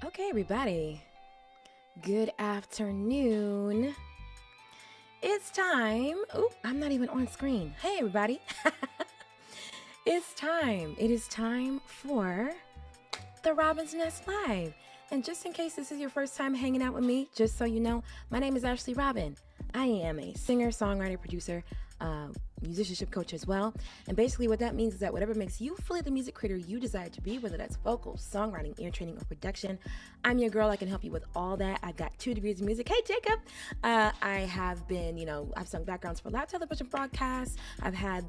Okay, everybody. Good afternoon. It's time. Oop, I'm not even on screen. Hey, everybody. It's time. It is time for the Robin's Nest Live. And just in case this is your first time hanging out with me, just so you know, my name is Ashley Robin. I am a singer, songwriter, producer, musicianship coach as well. And basically what that means is that whatever makes you fully the music creator you desire to be, whether that's vocals, songwriting, ear training, or production, I'm your girl. I can help you with all that. I've got 2 degrees in music. Hey, Jacob. I have been, I've sung backgrounds for live television broadcasts. I've had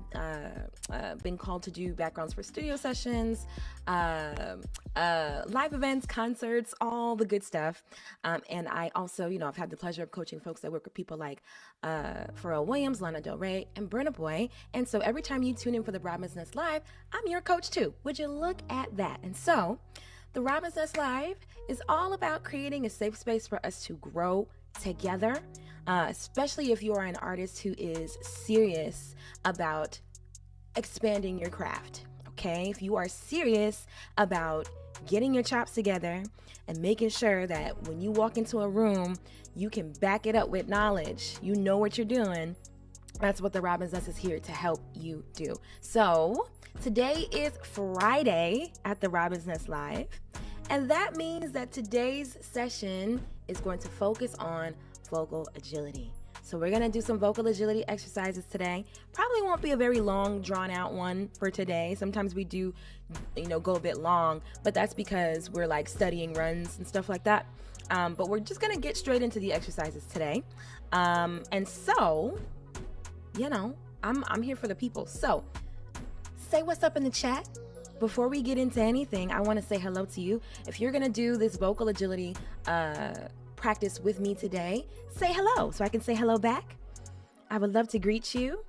been called to do backgrounds for studio sessions, live events, concerts, all the good stuff. And I also, I've had the pleasure of coaching folks that work with people like Pharrell Williams, Lana Del Rey, and Burna Boy. And so every time you tune in for the Robin's Nest Live, I'm your coach too. Would you look at that? And so the Robin's Nest Live is all about creating a safe space for us to grow together, especially if you are an artist who is serious about expanding your craft. Okay, if you are serious about getting your chops together and making sure that when you walk into a room, you can back it up with knowledge, you know what you're doing, that's what the Robin's Nest is here to help you do. So today is Friday at the Robin's Nest Live, and that means that today's session is going to focus on vocal agility. So we're going to do some vocal agility exercises today. Probably won't be a very long, drawn-out one for today. Sometimes we do, go a bit long, but that's because we're like studying runs and stuff like that. But we're just going to get straight into the exercises today. And so, I'm here for the people. So say what's up in the chat. Before we get into anything, I want to say hello to you. If you're going to do this vocal agility practice with me today, say hello so I can say hello back. I would love to greet you.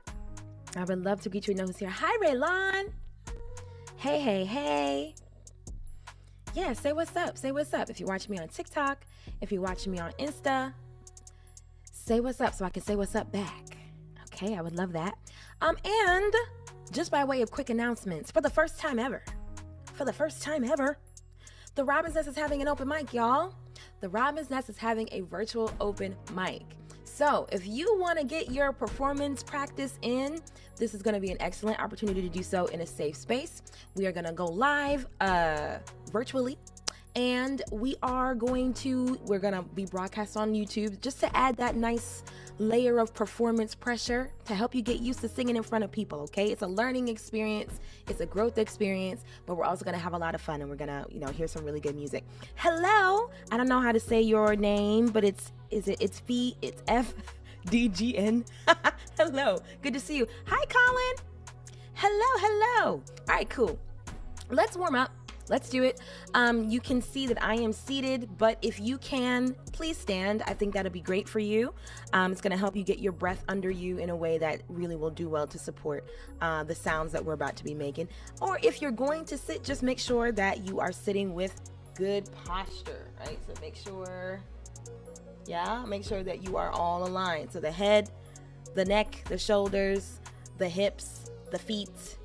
I would love to greet you and know who's here. Hi, Raylon. Hey, hey, hey. Yeah, say what's up. Say what's up. If you're watching me on TikTok, if you're watching me on Insta, say what's up so I can say what's up back. Okay, I would love that. And just by way of quick announcements, for the first time ever, the Robin's Nest is having an open mic, y'all. The Robin's Nest is having a virtual open mic. So if you want to get your performance practice in, this is going to be an excellent opportunity to do so in a safe space. We are going to go live virtually, and we're going to be broadcast on YouTube just to add that nice layer of performance pressure to help you get used to singing in front of people. Okay, it's a learning experience, it's a growth experience, but we're also going to have a lot of fun, and we're going to hear some really good music. Hello, I don't know how to say your name, but it's FDGN. Hello, good to see you. Hi, Colin. Hello. All right, cool. Let's warm up. Let's do it. You can see that I am seated, but if you can, please stand. I think that'll be great for you. It's going to help you get your breath under you in a way that really will do well to support the sounds that we're about to be making. Or if you're going to sit, just make sure that you are sitting with good posture, right? So make sure that you are all aligned. So the head, the neck, the shoulders, the hips, the feet,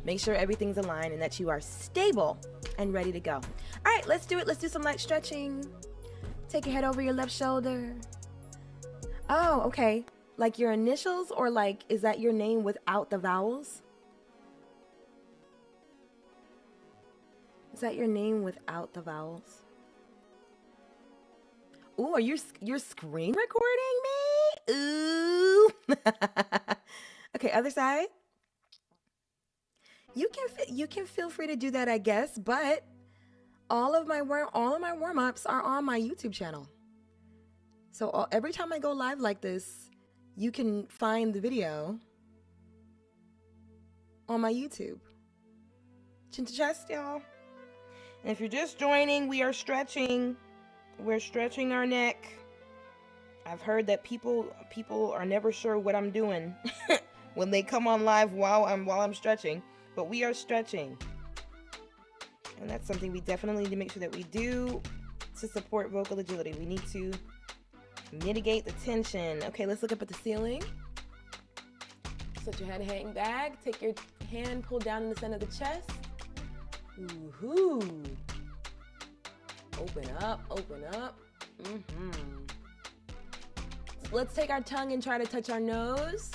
make sure everything's aligned and that you are stable and ready to go. All right, let's do it. Let's do some light stretching. Take your head over your left shoulder. Oh, okay. Like your initials, or like, is that your name without the vowels? Is that your name without the vowels? Ooh, are you screen recording me? Ooh. Okay, other side. You can feel free to do that, I guess, but all of my warm-ups are on my YouTube channel. So every time I go live like this, you can find the video on my YouTube. Chin to chest, y'all. And if you're just joining, we are stretching. We're stretching our neck. I've heard that people are never sure what I'm doing when they come on live while I'm stretching. But we are stretching, and that's something we definitely need to make sure that we do to support vocal agility. We need to mitigate the tension. Okay, let's look up at the ceiling. So let your head hang back. Take your hand, pull down in the center of the chest. Woohoo! Open up, open up. So let's take our tongue and try to touch our nose.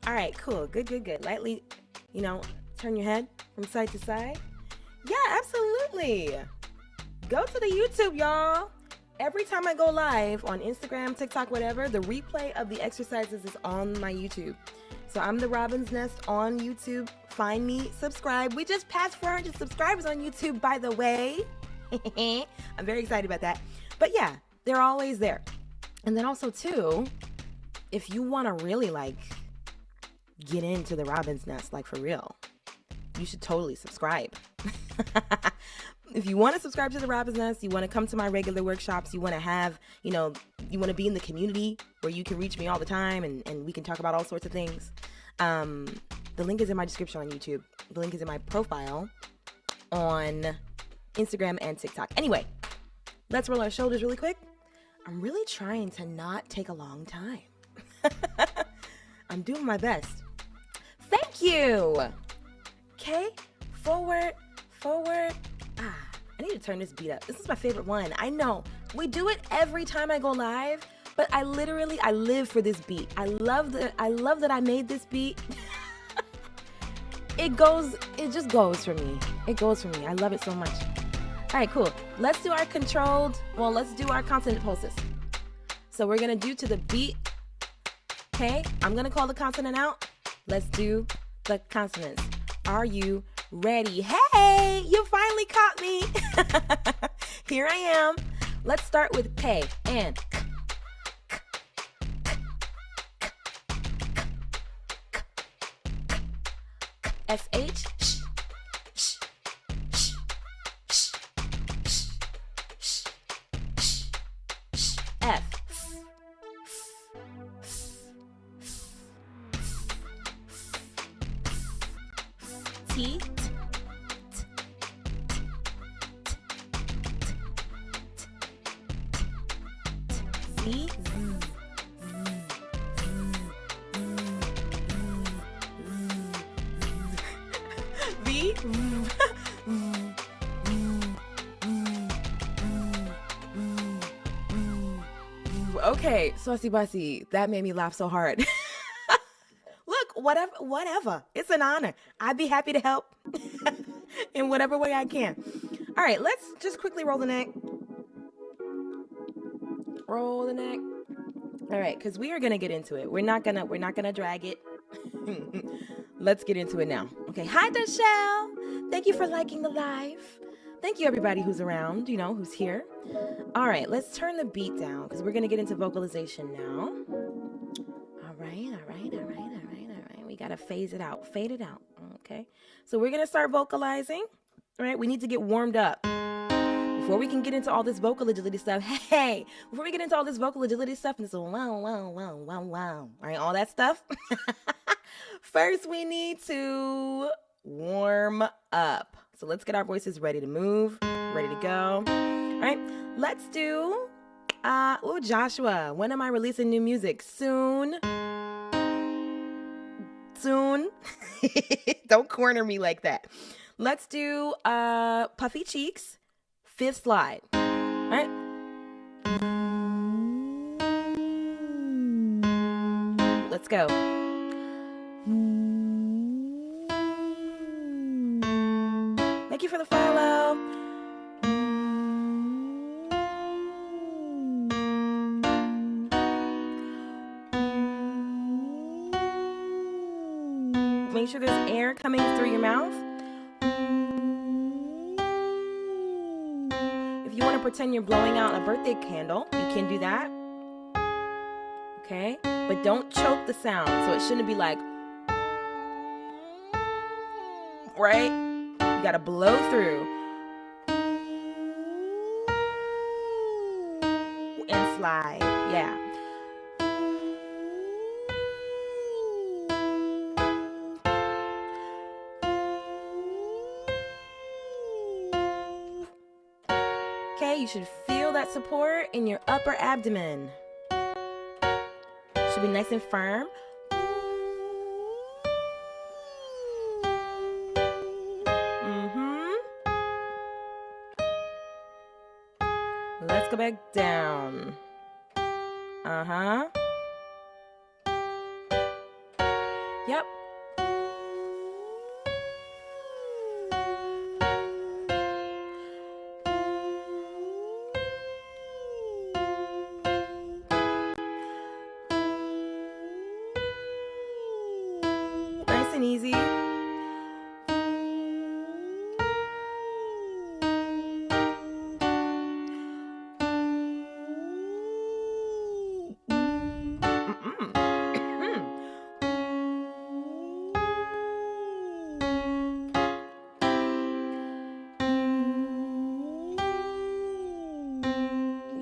All right, cool. Good. Lightly, turn your head from side to side. Yeah, absolutely. Go to the YouTube, y'all. Every time I go live on Instagram, TikTok, whatever, the replay of the exercises is on my YouTube. So I'm the Robin's Nest on YouTube. Find me, subscribe. We just passed 400 subscribers on YouTube, by the way. I'm very excited about that. But yeah, they're always there. And then also too, if you want to really get into the Robin's Nest, for real, you should totally subscribe. If you want to subscribe to the Robin's Nest, you want to come to my regular workshops, you want to have, you want to be in the community where you can reach me all the time and we can talk about all sorts of things. The link is in my description on YouTube. The link is in my profile on Instagram and TikTok. Anyway, let's roll our shoulders really quick. I'm really trying to not take a long time. I'm doing my best. Thank you. Okay, forward. I need to turn this beat up. This is my favorite one. I know. We do it every time I go live, but I live for this beat. I love that I made this beat. It just goes for me. It goes for me. I love it so much. All right, cool. Let's do our consonant pulses. So we're gonna do to the beat. Okay, I'm gonna call the consonant out. Let's do the consonants. Are you ready? Hey, you finally caught me. Here I am. Let's start with K and SH. F. T. Z. V. Okay, saucy bossy, that made me laugh so hard. Look, whatever. It's an honor. I'd be happy to help in whatever way I can. All right, let's just quickly roll the neck. Roll the neck. All right, because we are gonna get into it. We're not gonna drag it. Let's get into it now. Okay. Hi, Deshelle. Thank you for liking the live. Thank you, everybody who's around. Who's here. All right, let's turn the beat down because we're gonna get into vocalization now. All right. We gotta phase it out. Fade it out. Okay. So we're gonna start vocalizing. All right. We need to get warmed up. Before we can get into all this vocal agility stuff, and this wow, right, all that stuff, first we need to warm up. So let's get our voices ready to move, ready to go. All right, let's do, Joshua, when am I releasing new music? Soon. Don't corner me like that. Let's do Puffy Cheeks. 5th slide. All right. Let's go. Thank you for the follow. Make sure there's air coming through your mouth. If you want to pretend you're blowing out a birthday candle, you can do that. Okay? But don't choke the sound. So it shouldn't be like, right? You got to blow through. And slide. Yeah. Okay, you should feel that support in your upper abdomen. should be nice and firm. Let's go back down. Yep. Nice and easy.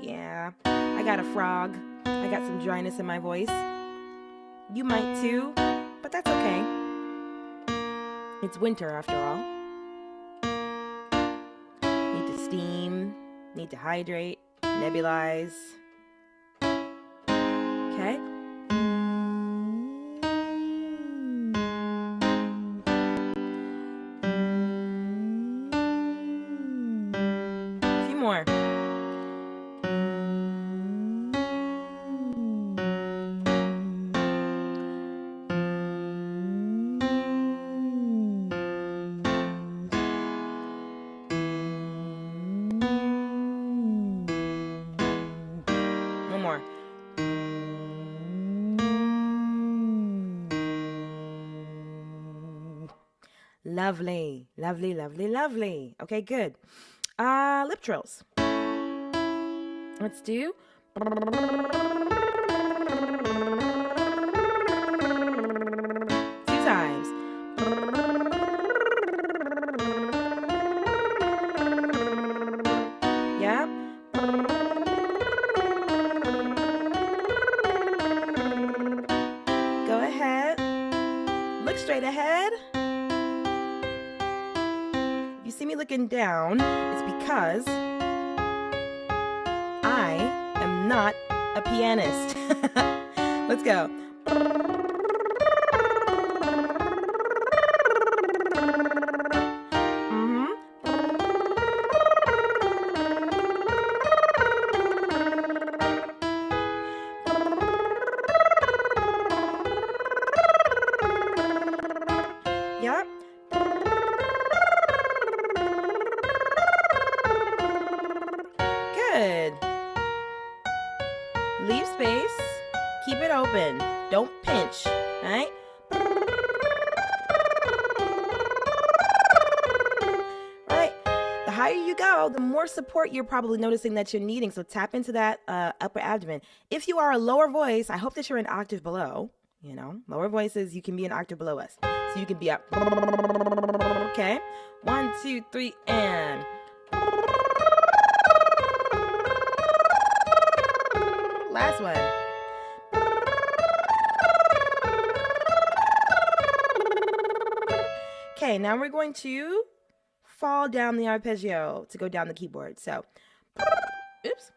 Yeah, I got a frog. I got some dryness in my voice. You might too, but that's okay. It's winter after all. Need to steam, need to hydrate, nebulize. Okay? A few more. More. Lovely, lovely, lovely, lovely. Okay, good. Lip trills. Let's do. 2 times. Yeah. Go ahead. Look straight ahead. If you see me looking down, it's because I am not a pianist. Let's go. Yep. Good. Leave space. Keep it open. Don't pinch. All right? Right. The higher you go, the more support you're probably noticing that you're needing. So tap into that upper abdomen. If you are a lower voice, I hope that you're an octave below. You know, lower voices, you can be an octave below us. So you can be up. Okay. 1, 2, 3, and. Last one. Okay, now we're going to fall down the arpeggio to go down the keyboard. So, oops.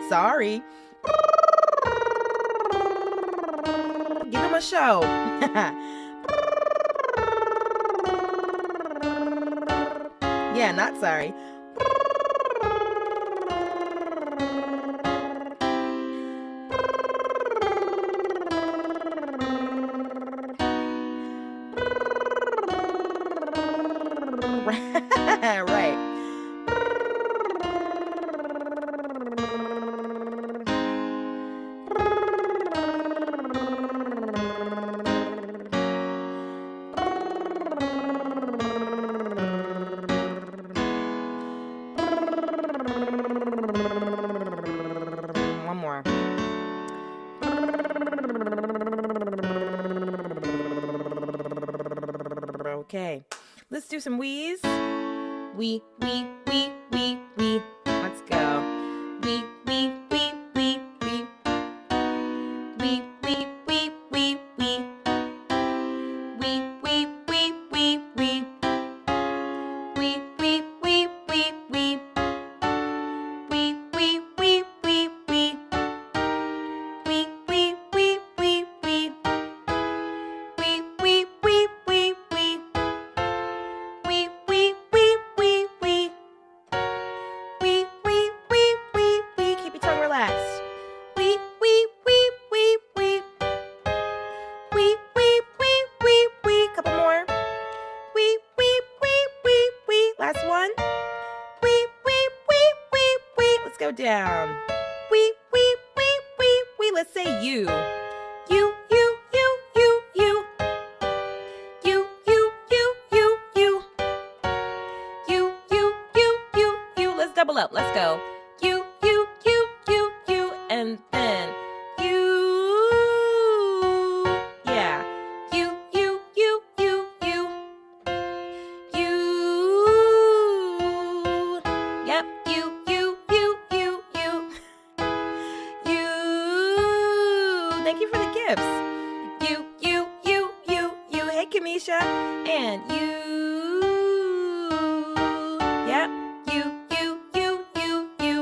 Sorry. Give him a show. Yeah, not sorry. Right. Okay, let's do some wheeze. Wee, wee, wee, wee, wee. Let's go. Wee, wee, wee, wee, wee. Wee, wee, wee, wee, wee. Wee, wee, wee, wee, wee. Wee, wee, wee, wee, wee. Wee, wee, wee, wee, wee. Wee, wee, wee, wee, wee. Wee, wee, wee, wee, wee. Wee, wee, wee, wee, wee. Wee, wee, wee, wee, wee. Keep your tongue relaxed. Wee, wee, wee, wee, wee. Wee, wee, wee, wee, wee. Couple more. Wee, wee, wee, wee, wee. Last one. Wee, wee, wee, wee, wee. Let's go down. Wee, wee, wee, wee, wee. Let's say you. You, you, you, you, you. You, you, you, you, you. You, you, you, you, you. Let's double up. Let's go. You, you, you, you, you. And then you. Yeah. You, you, you, you, you. You. Yep. You, you, you, you, you. You. Thank you for the gifts. You, you, you, you, you. Hey, Kamisha. And you. Yep. You, you, you, you, you.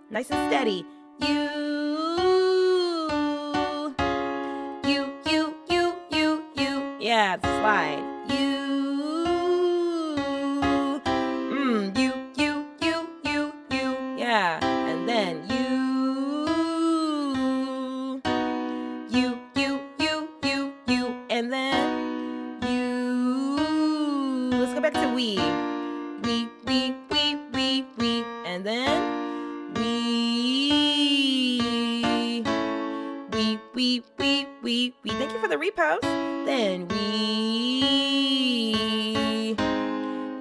Nice and steady. You. You, you, you, you, you. Yeah, slide. You. You, you, you, you, you. Yeah. And then you. You, you, you, you, you. And then you. Let's go back to we. We, we, we, we, we. And then we. We, we, we, we, we. Thank you for the repost. Then we.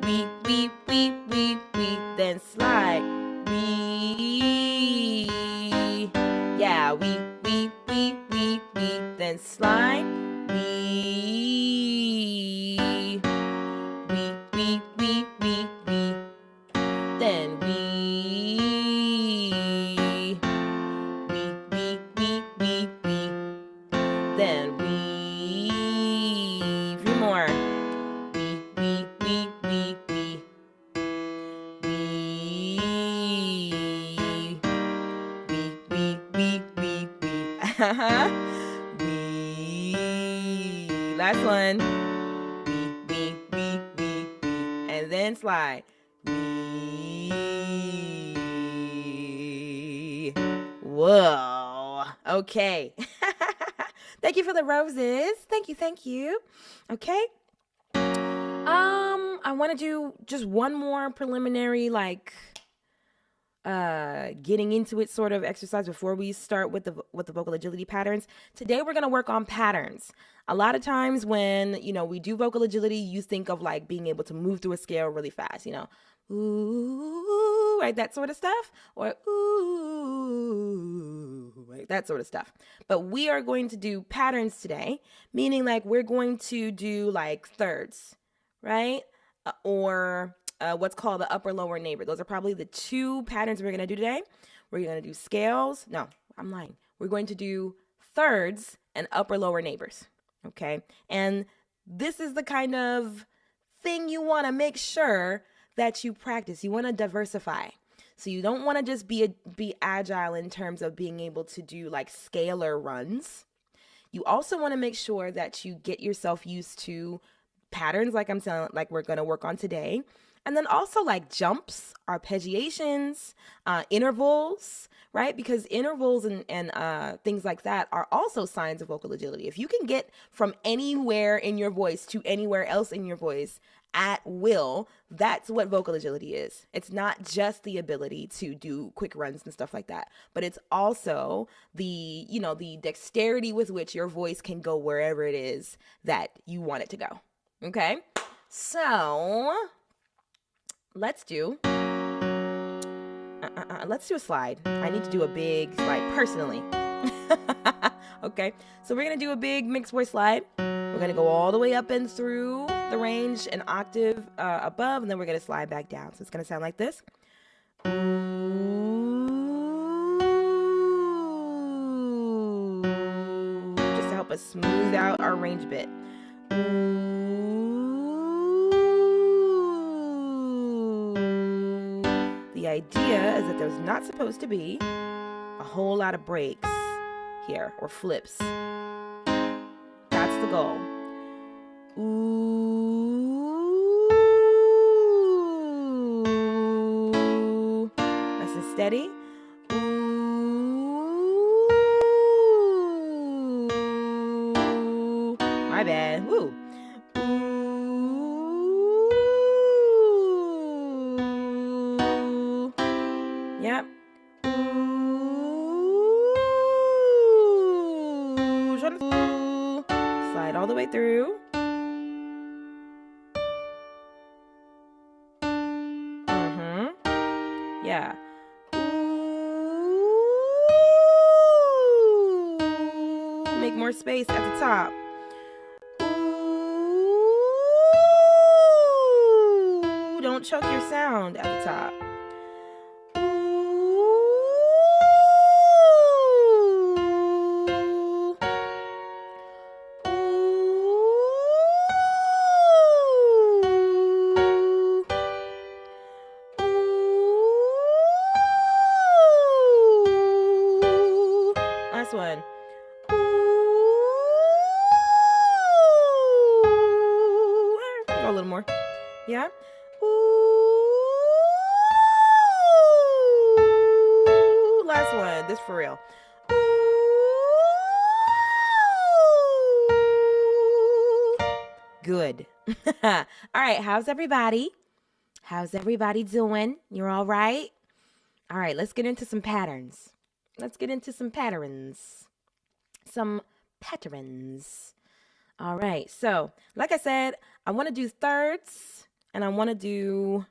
We, we, we, we, we. Then slide. We. Yeah, we, we, we, we. Then slide. We. We, we, we, we. Then we. We, we. Then we. Three more. We. We. Last one. We. And then slide. We. Whoa. Okay. Thank you for the roses. Thank you. Okay. I want to do just one more preliminary, like, getting into it sort of exercise before we start with the vocal agility patterns. Today we're going to work on patterns. A lot of times when, we do vocal agility, you think of like being able to move through a scale really fast, ooh, right, that sort of stuff, or ooh, right, that sort of stuff. But we are going to do patterns today, meaning like we're going to do like thirds, right? Or what's called the upper lower neighbor. Those are probably the two patterns we're going to do today. We're going to do scales. No, I'm lying. We're going to do thirds and upper lower neighbors. Okay. And this is the kind of thing you want to make sure that you practice. You want to diversify. So you don't want to just be agile in terms of being able to do like scalar runs. You also want to make sure that you get yourself used to patterns like I'm saying, like we're going to work on today. And then also like jumps, arpeggiations, intervals, right? Because intervals and things like that are also signs of vocal agility. If you can get from anywhere in your voice to anywhere else in your voice at will, that's what vocal agility is. It's not just the ability to do quick runs and stuff like that, but it's also the dexterity with which your voice can go wherever it is that you want it to go. Okay? So let's do a slide. I need to do a big slide personally. Okay, so we're gonna do a big mixed voice slide. We're gonna go all the way up and through the range an octave above, and then we're going to slide back down. So it's going to sound like this. Just to help us smooth out our range bit. The idea is that there's not supposed to be a whole lot of breaks here, or flips. That's the goal. Ooh. Nice and steady. Ooh. My bad. Woo. Ooh. Yep. Ooh. Slide all the way through. Yeah. Ooh. Make more space at the top. Ooh. Don't choke your sound at the top. Last one. Ooh. Go a little more. Yeah. Ooh. Last one. This for real. Ooh. Good. All right. How's everybody? How's everybody doing? You're all right? All right. Let's get into some patterns. Let's get into some patterns. All right. So, like I said, I want to do thirds and I want to do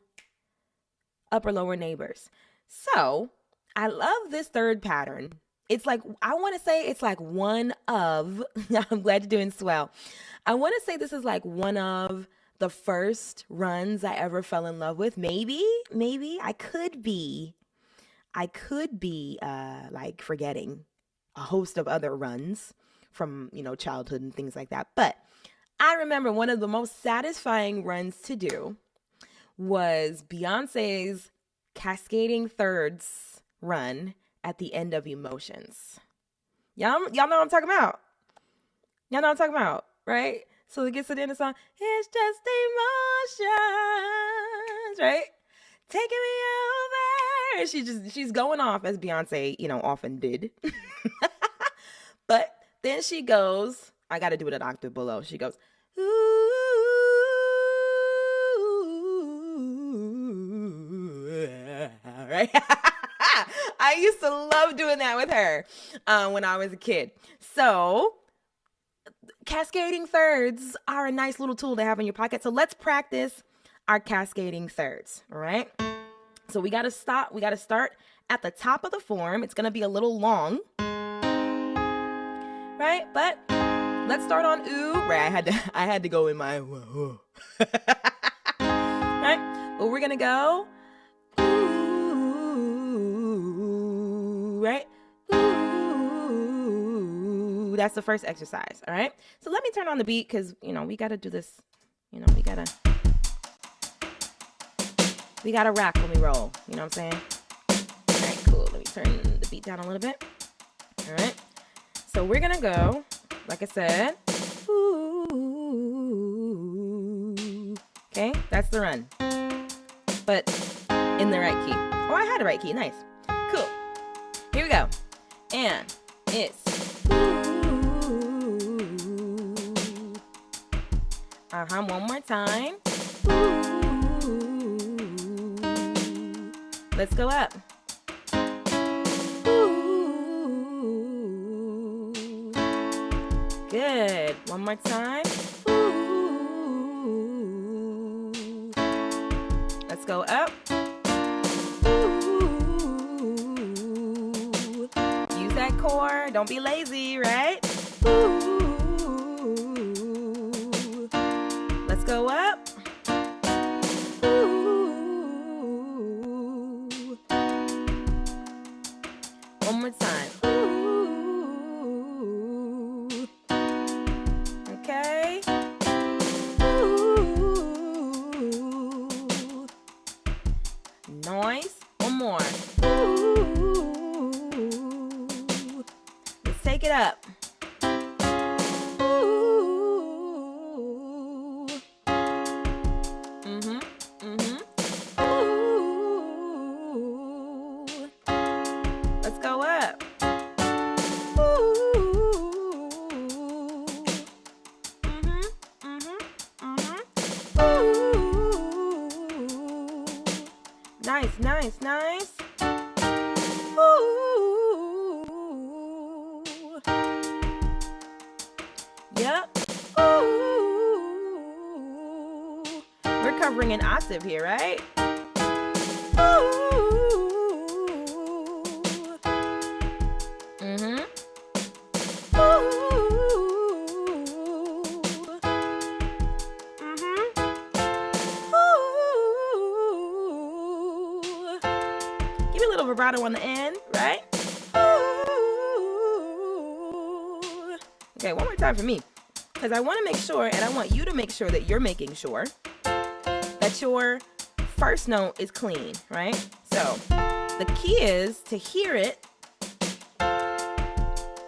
upper lower neighbors. So, I love this third pattern. It's like, I want to say it's like one of, I'm glad you're doing swell. I want to say this is like one of the first runs I ever fell in love with. Maybe I could be like forgetting a host of other runs from, childhood and things like that. But I remember one of the most satisfying runs to do was Beyonce's Cascading Thirds run at the end of Emotions. Y'all know what I'm talking about. Y'all know what I'm talking about, right? So it gets to the end of the song, it's just emotions, right? Taking me over. She's going off as Beyonce, often did. But then she goes, I got to do it an octave below. She goes, ooh, right? I used to love doing that with her when I was a kid. So cascading thirds are a nice little tool to have in your pocket. So let's practice our cascading thirds, all right? So we got to start at the top of the form. It's going to be a little long, right? But let's start on ooh, right? I had to go in my whoa. Right? Well, we're going to go ooh, right? Ooh, that's the first exercise, all right? So let me turn on the beat because, we got to do this, we got to rock when we roll. You know what I'm saying? All right, cool. Let me turn the beat down a little bit. All right. So we're going to go, like I said. Ooh. Okay, that's the run. But in the right key. Oh, I had the right key. Nice. Cool. Here we go. And it's ooh. One more time. Let's go up. Ooh. Good. One more time. Ooh. Let's go up. Ooh. Use that core. Don't be lazy, right? Ooh. Let's go up. more time. Ooh. Okay. Ooh. Noise. One more. Ooh. Let's take it up. Ooh. Mm-hmm. Mm-hmm. Ooh. Let's go up. Ooh. Mm-hmm. Mm-hmm. Mm-hmm. Ooh. Nice, nice, nice. Ooh. Yep. Ooh. We're covering an octave here, right? Ooh. Mm-hmm. Ooh. Mm-hmm. Ooh. Give me a little vibrato on the end, right? Ooh. Okay, one more time for me. Because I want to make sure, and I want you to make sure that you're making sure that your first note is clean, right? So the key is to hear it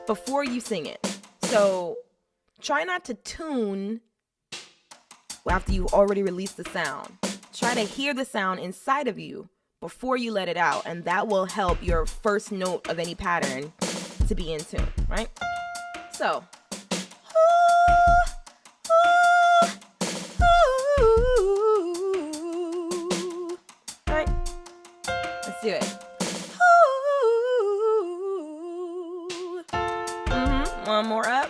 before you sing it. So try not to tune after you already released the sound. Try to hear the sound inside of you before you let it out, and that will help your first note of any pattern to be in tune, right? So all right, let's do it. Mm-hmm. One more up.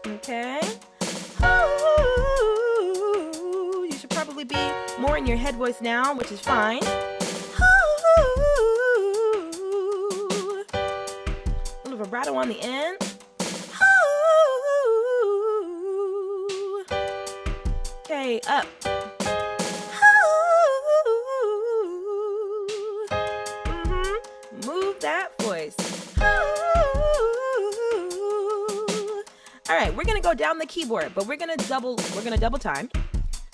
Okay. You should probably be more in your head voice now, which is fine. A little vibrato on the end. Okay, up. Mm-hmm. Move that voice. All right, we're gonna go down the keyboard, but we're gonna double time.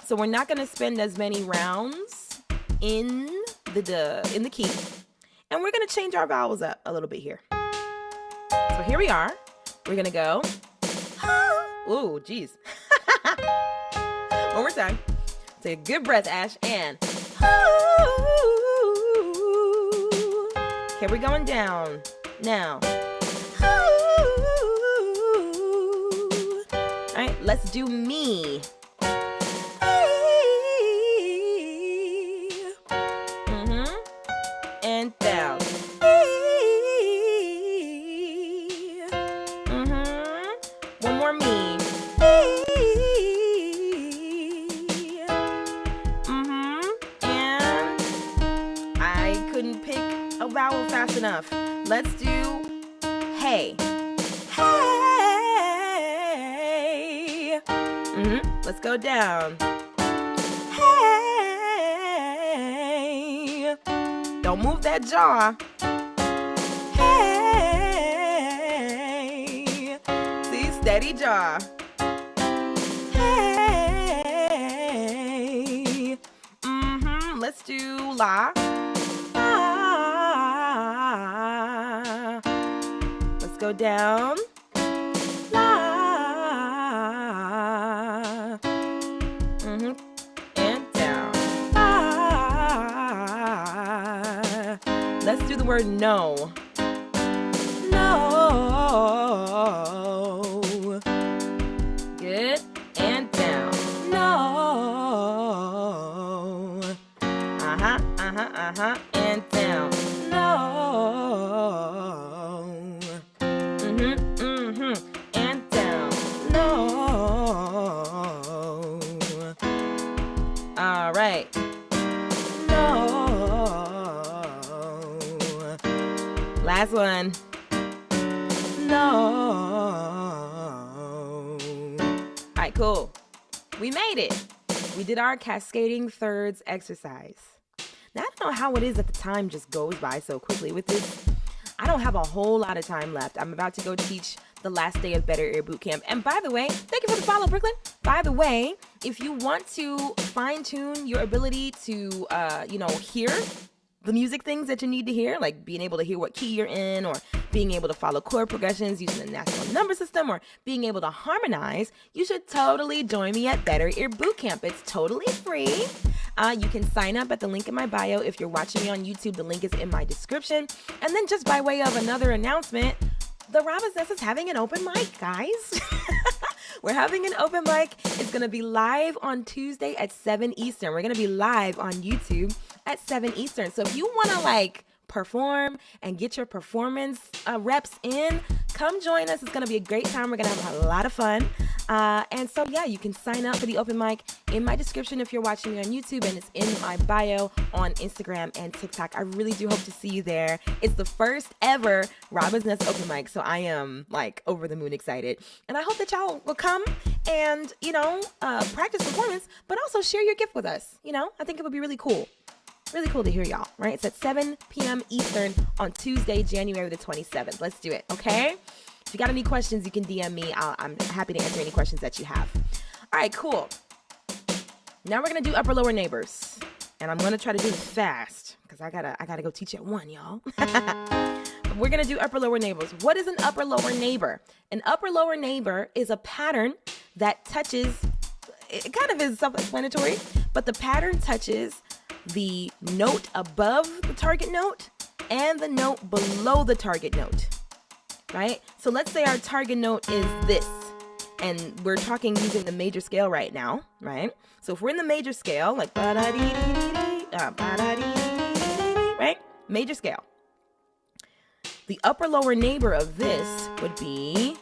So we're not gonna spend as many rounds in the key, and we're gonna change our vowels up a little bit here. So here we are. We're gonna go. Ooh, geez. One more time. Take a good breath, Ash, and. Okay, we're going down now. All right, let's do me. Mm-hmm. And down. Mm-hmm. One more me. Mm-hmm. And I couldn't pick a vowel fast enough. Let's do hey. Mm-hmm. Let's go down. Hey. Don't move that jaw. Hey. See, steady jaw. Hey. Mm-hmm. Let's do la. Ah. Let's go down. Let's do the word no. No. Good. And down. No. Uh-huh, uh-huh, uh-huh. And down. No. Mm-hmm, mm-hmm. And down. No. All right. Last one. No. All right, cool. We made it. We did our cascading thirds exercise. Now, I don't know how it is that the time just goes by so quickly with this. I don't have a whole lot of time left. I'm about to go teach the last day of Better Ear Bootcamp. And by the way, thank you for the follow, Brooklyn. By the way, if you want to fine-tune your ability to, hear the music things that you need to hear, like being able to hear what key you're in, or being able to follow chord progressions using the National Number System, or being able to harmonize, you should totally join me at Better Ear Bootcamp. It's totally free. You can sign up at the link in my bio. If you're watching me on YouTube, the link is in my description. And then just by way of another announcement, the Robin's Nest is having an open mic, guys. We're having an open mic. It's going to be live on Tuesday at 7 Eastern. We're going to be live on YouTube at 7 Eastern. So if you want to perform and get your performance reps in, come join us. It's going to be a great time. We're going to have a lot of fun. And so, yeah, you can sign up for the open mic in my description if you're watching me on YouTube, and it's in my bio on Instagram and TikTok. I really do hope to see you there. It's the first ever Robin's Nest open mic, so I am over the moon excited. And I hope that y'all will come and, practice performance, but also share your gift with us. I think it would be really cool. Really cool to hear y'all, right? It's at 7 p.m. Eastern on Tuesday, January the 27th. Let's do it, okay? If you got any questions, you can DM me. I'm happy to answer any questions that you have. All right, cool. Now we're gonna do upper lower neighbors, and I'm gonna try to do this fast because I gotta go teach at 1, y'all. We're gonna do upper lower neighbors. What is an upper lower neighbor? An upper lower neighbor is a pattern that touches. It kind of is self-explanatory, but the pattern touches the note above the target note and the note below the target note. Right? So let's say our target note is this, and we're talking using the major scale right now, right? So if we're in the major scale, like right? Major scale. The upper lower neighbor of this would be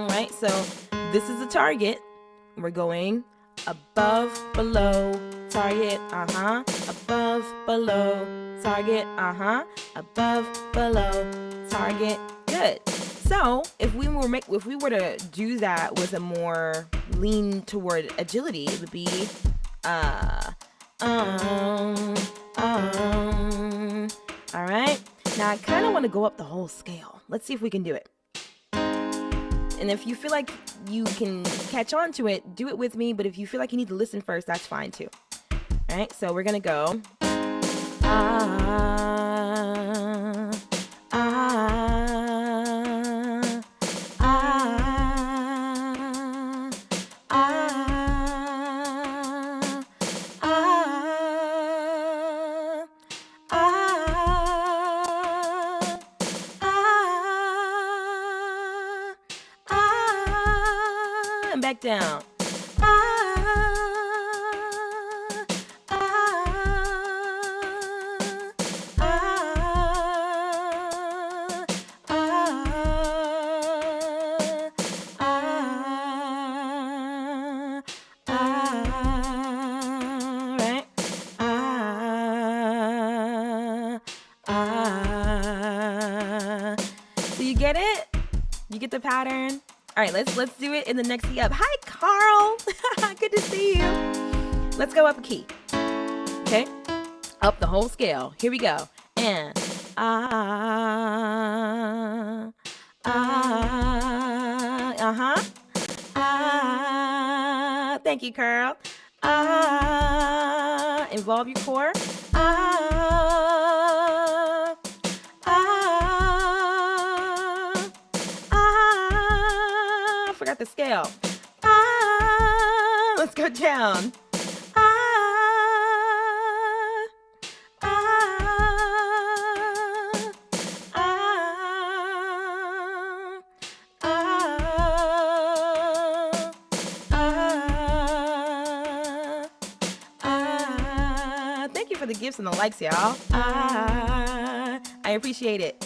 right? So this is the target. We're going above, below, target, above, below, target, above, below, target. Good. So if we were to do that with a more lean toward agility, it would be all right. Now I kind of want to go up the whole scale. Let's see if we can do it. And if you feel like you can catch on to it, do it with me. But if you feel like you need to listen first, that's fine too. All right, so we're going to go. And back down. So you get it? You get the pattern? All right, let's do it in the next key up. Hi, Carl. Good to see you. Let's go up a key. Okay? Up the whole scale. Here we go. And thank you, Carl. Involve your core. Forgot the scale. Let's go down. Thank you for the gifts and the likes, y'all. I appreciate it.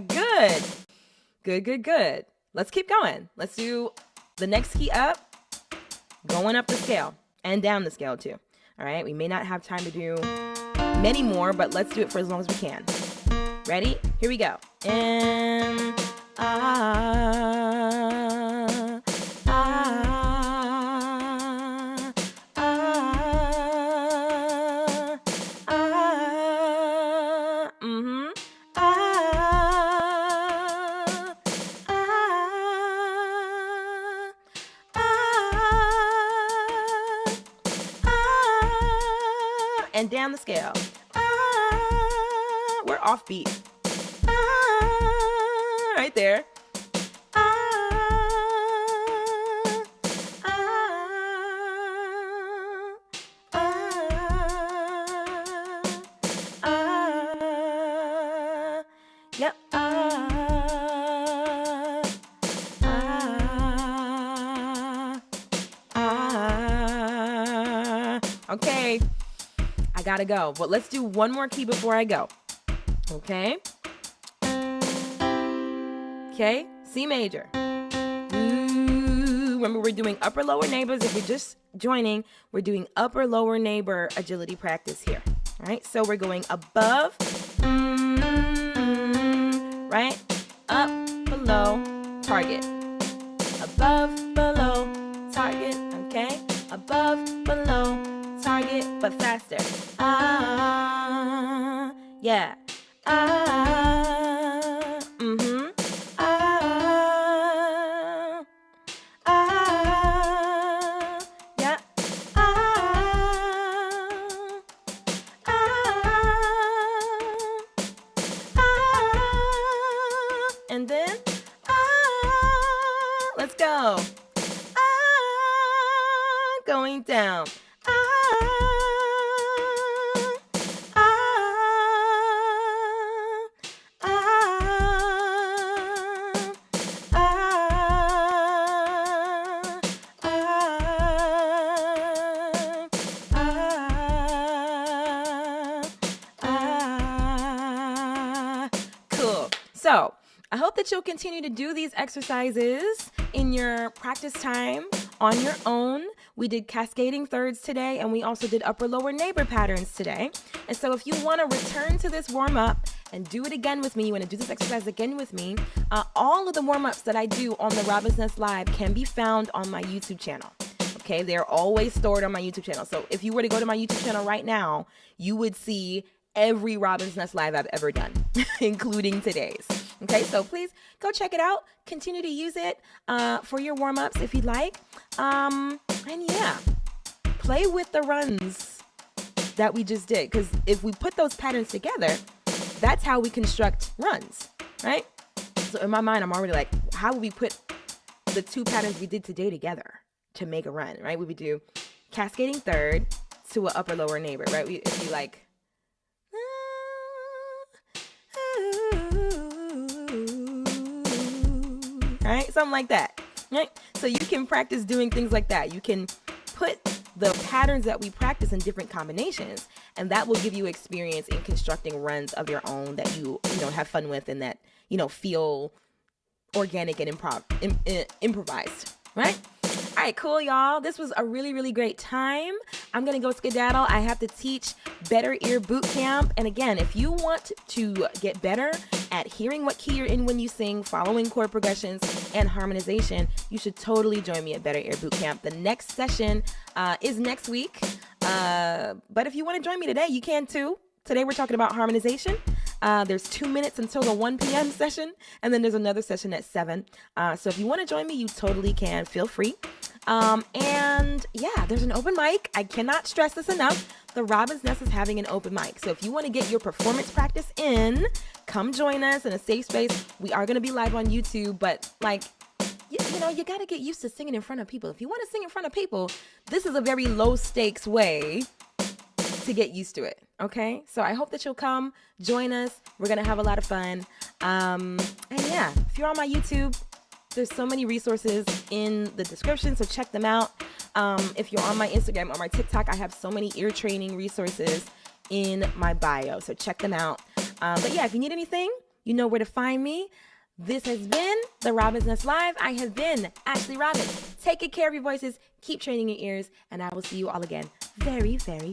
Good. Good. Let's keep going. Let's do the next key up, going up the scale and down the scale too. All right, we may not have time to do many more, but let's do it for as long as we can. Ready? Here we go. And and down the scale. We're off beat. Right there. Yep. Okay. I gotta go, but let's do one more key before I go. Okay. Okay, C major. Remember, we're doing upper lower neighbors. If you're just joining, we're doing upper lower neighbor agility practice here. All right, so we're going above, right? Up, below, target. Above, below, target. Okay, above, below, target, but faster. Yeah. Yeah. And then, let's go. Going down. Cool. So I hope that you'll continue to do these exercises in your practice time on your own. We did cascading thirds today, and we also did upper lower neighbor patterns today. And so if you want to return to this warm up and do it again with me, you want to do this exercise again with me, all of the warm-ups that I do on the Robin's Nest Live can be found on my YouTube channel. Okay, they're always stored on my YouTube channel. So if you were to go to my YouTube channel right now, you would see every Robin's Nest Live I've ever done, including today's. Okay, so please go check it out. Continue to use it for your warm-ups if you'd like. And yeah, play with the runs that we just did, because if we put those patterns together, that's how we construct runs, right? So in my mind, I'm already like, how would we put the two patterns we did today together to make a run, right? We would do cascading third to an upper lower neighbor, right? It'd be like, right? Something like that, right? So you can practice doing things like that. You can put the patterns that we practice in different combinations, and that will give you experience in constructing runs of your own that you have fun with, and that feel organic and improvised, right? All right, cool, y'all. This was a really, really great time. I'm going to go skedaddle. I have to teach Better Ear Boot Camp. And again, if you want to get better at hearing what key you're in when you sing, following chord progressions, and harmonization, you should totally join me at Better Ear Boot Camp. The next session is next week. But if you want to join me today, you can too. Today we're talking about harmonization. There's 2 minutes until the 1 p.m. session, and then there's another session at 7. So if you want to join me, you totally can. Feel free. And yeah, there's an open mic. I cannot stress this enough. The Robin's Nest is having an open mic. So if you want to get your performance practice in, come join us in a safe space. We are going to be live on YouTube, but you got to get used to singing in front of people. If you want to sing in front of people, this is a very low stakes way to get used to it. Okay, so I hope that you'll come join us. We're gonna have a lot of fun. And yeah, if you're on my YouTube, there's so many resources in the description, so check them out. If you're on my Instagram or my TikTok, I have so many ear training resources in my bio, so check them out. But yeah, if you need anything, you know where to find me. This has been the Robin's Nest Live. I have been Ashley Robin. Take good care of your voices, keep training your ears, and I will see you all again very, very